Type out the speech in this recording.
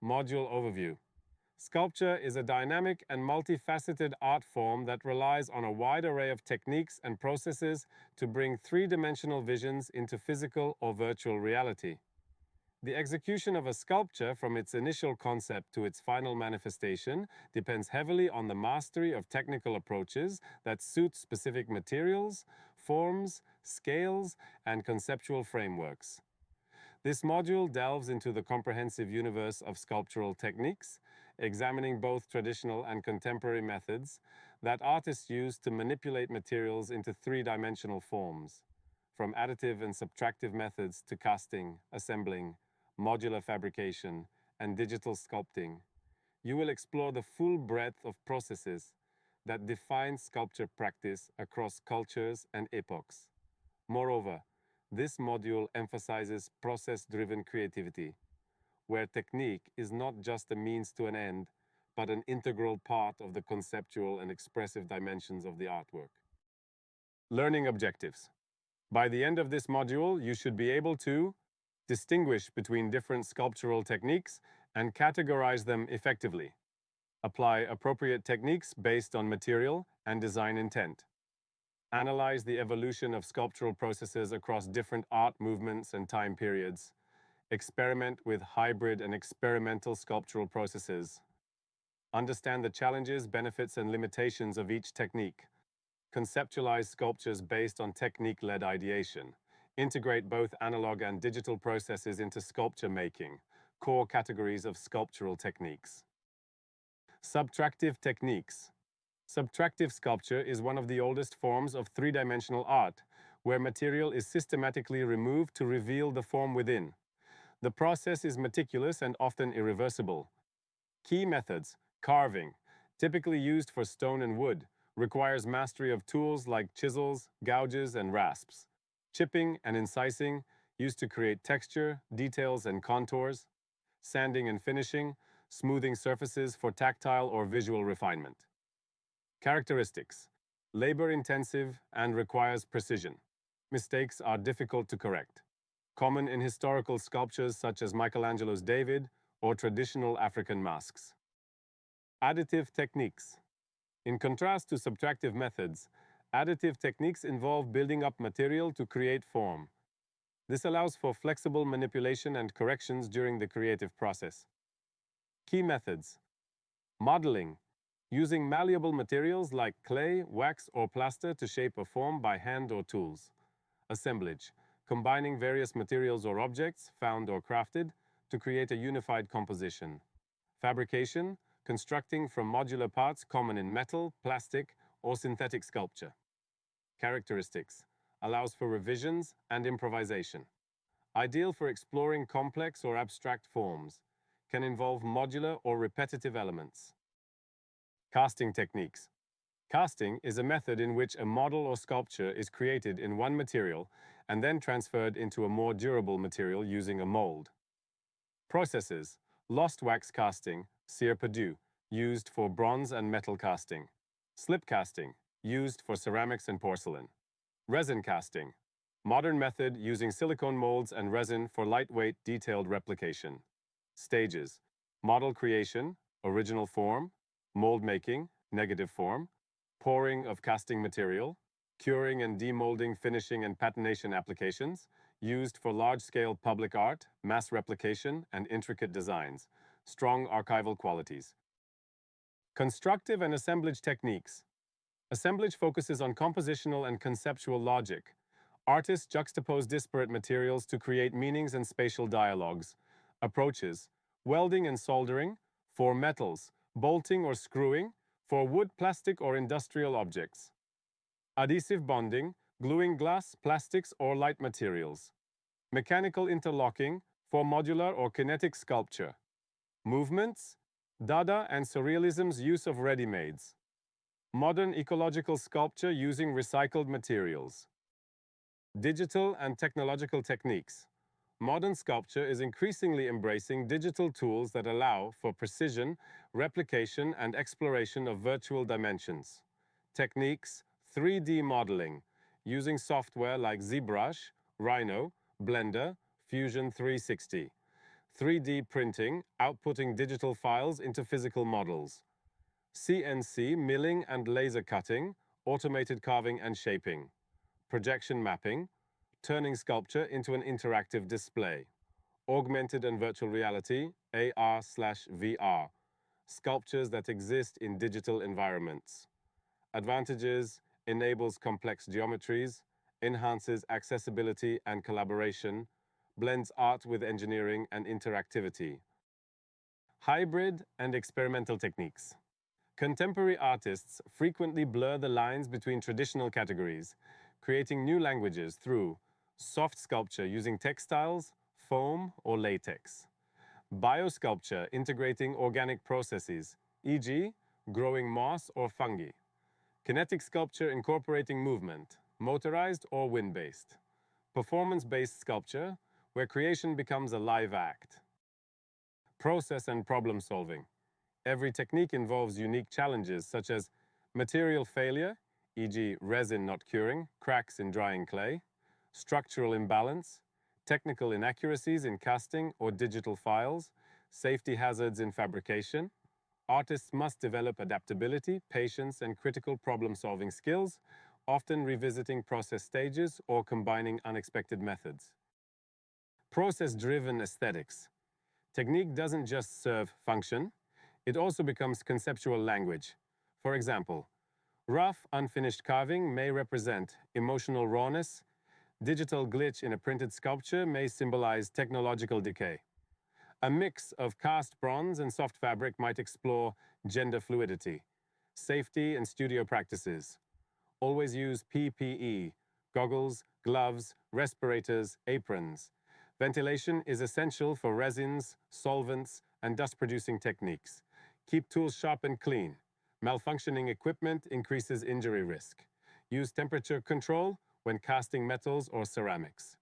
Module overview. Sculpture is a dynamic and multifaceted art form that relies on a wide array of techniques and processes to bring three-dimensional visions into physical or virtual reality. The execution of a sculpture from its initial concept to its final manifestation depends heavily on the mastery of technical approaches that suit specific materials, forms, scales, and conceptual frameworks. This module delves into the comprehensive universe of sculptural techniques, examining both traditional and contemporary methods that artists use to manipulate materials into three-dimensional forms, from additive and subtractive methods to casting, assembling, modular fabrication, and digital sculpting. You will explore the full breadth of processes that define sculpture practice across cultures and epochs. Moreover, this module emphasizes process-driven creativity, where technique is not just a means to an end, but an integral part of the conceptual and expressive dimensions of the artwork. Learning objectives. By the end of this module, you should be able to distinguish between different sculptural techniques and categorize them effectively. Apply appropriate techniques based on material and design intent. Analyze the evolution of sculptural processes across different art movements and time periods. Experiment with hybrid and experimental sculptural processes. Understand the challenges, benefits, and limitations of each technique. Conceptualize sculptures based on technique-led ideation. Integrate both analog and digital processes into sculpture making, core categories of sculptural techniques. Subtractive techniques. Subtractive sculpture is one of the oldest forms of three-dimensional art, where material is systematically removed to reveal the form within. The process is meticulous and often irreversible. Key methods: carving, typically used for stone and wood, requires mastery of tools like chisels, gouges, and rasps. Chipping and incising, used to create texture, details, and contours. Sanding and finishing, smoothing surfaces for tactile or visual refinement. Characteristics: labor-intensive and requires precision. Mistakes are difficult to correct. Common in historical sculptures such as Michelangelo's David or traditional African masks. Additive techniques. In contrast to subtractive methods, additive techniques involve building up material to create form. This allows for flexible manipulation and corrections during the creative process. Key methods: modeling, using malleable materials like clay, wax, or plaster to shape a form by hand or tools. Assemblage, combining various materials or objects, found or crafted, to create a unified composition. Fabrication, constructing from modular parts common in metal, plastic, or synthetic sculpture. Characteristics: allows for revisions and improvisation. Ideal for exploring complex or abstract forms. Can involve modular or repetitive elements. Casting techniques. Casting is a method in which a model or sculpture is created in one material and then transferred into a more durable material using a mold. Processes: lost wax casting, cire perdue, used for bronze and metal casting. Slip casting, used for ceramics and porcelain. Resin casting, modern method using silicone molds and resin for lightweight, detailed replication. Stages: model creation, original form, mold making, negative form, pouring of casting material, curing and demolding, finishing and patination applications, used for large-scale public art, mass replication, and intricate designs. Strong archival qualities. Constructive and assemblage techniques. Assemblage focuses on compositional and conceptual logic. Artists juxtapose disparate materials to create meanings and spatial dialogues. Approaches: welding and soldering, for metals, bolting or screwing, for wood, plastic, or industrial objects. Adhesive bonding, gluing glass, plastics, or light materials. Mechanical interlocking, for modular or kinetic sculpture. Movements: Dada and Surrealism's use of ready-mades. Modern ecological sculpture using recycled materials. Digital and technological techniques. Modern sculpture is increasingly embracing digital tools that allow for precision, replication, and exploration of virtual dimensions. Techniques: 3D modeling, using software like ZBrush, Rhino, Blender, Fusion 360. 3D printing, outputting digital files into physical models. CNC milling and laser cutting, automated carving and shaping. Projection mapping, turning sculpture into an interactive display. Augmented and virtual reality, AR/VR, sculptures that exist in digital environments. Advantages: enables complex geometries, enhances accessibility and collaboration, blends art with engineering and interactivity. Hybrid and experimental techniques. Contemporary artists frequently blur the lines between traditional categories, creating new languages through soft sculpture using textiles, foam, or latex. Biosculpture integrating organic processes, e.g., growing moss or fungi. Kinetic sculpture incorporating movement, motorized or wind-based. Performance-based sculpture, where creation becomes a live act. Process and problem solving. Every technique involves unique challenges such as material failure, e.g., resin not curing, cracks in drying clay, structural imbalance, technical inaccuracies in casting or digital files, safety hazards in fabrication. Artists must develop adaptability, patience, and critical problem-solving skills, often revisiting process stages or combining unexpected methods. Process-driven aesthetics. Technique doesn't just serve function, it also becomes conceptual language. For example, rough, unfinished carving may represent emotional rawness. Digital glitch in a printed sculpture may symbolize technological decay. A mix of cast bronze and soft fabric might explore gender fluidity. Safety and studio practices. Always use PPE, goggles, gloves, respirators, aprons. Ventilation is essential for resins, solvents, and dust-producing techniques. Keep tools sharp and clean. Malfunctioning equipment increases injury risk. Use temperature control when casting metals or ceramics.